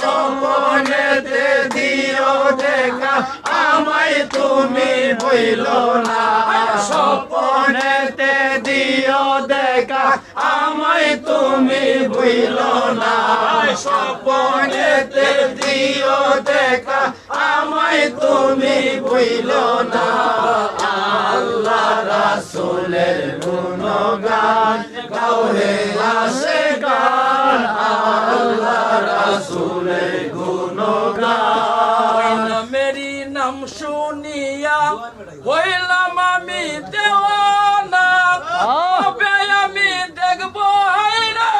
স্বপনেতে দিও দেখা আমায় তুমি ভুইল না স্বপনেতে দিও দেখা আমায় তুমি ভুইল না স্বপনেতে দিও দেখা আমায় তুমি ভুইল না আল্লাহ রাসূলের গুণগান গাও হে আশিকান আল্লাহ রাসূলের গুণগান মেরি নাম শুনিয়া হইলাম আমি দেওয়ানা কবে আমি দেখবো হায়রে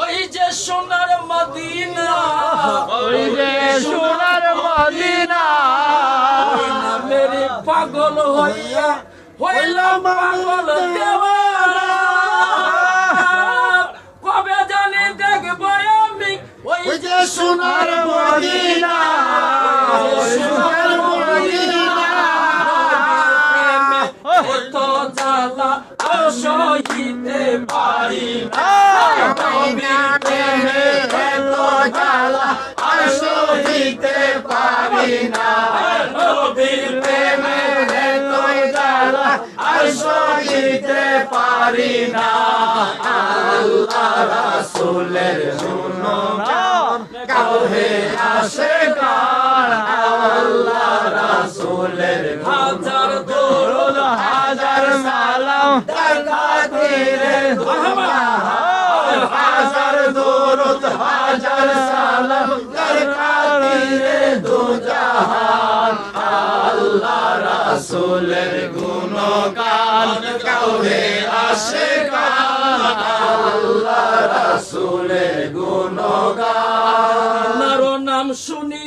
ওই যে সোনার মদিনা ওই যে সোনার মদিনা মেরি পাগল হইয়া হইলাম পাগল দেওয়ানা কবে জানি দেখবো আমি ওই যে সোনার মদিনা সোনার মদিনা তো জ্বালা সহিতে পারি না প্রেমে এত জ্বালা আর সহিতে পারি না নবীর প্রেমে এত জ্বালা আর সহিতে পারি না আল্লাহ রাসূলের গুণগান গাও হে আশিকান আল্লাহ রাসূলের হাজার দরুদ হাজার সালাম তার খাতিরে হাজার দরুদ হাজার সালাম তার খাতিরে দু জাহান আল্লাহ রাসূলের গুণগান গাও হে আশিকান আল্লাহ রাসূলের গুণগান আল্লাহর নাম শুনিয়া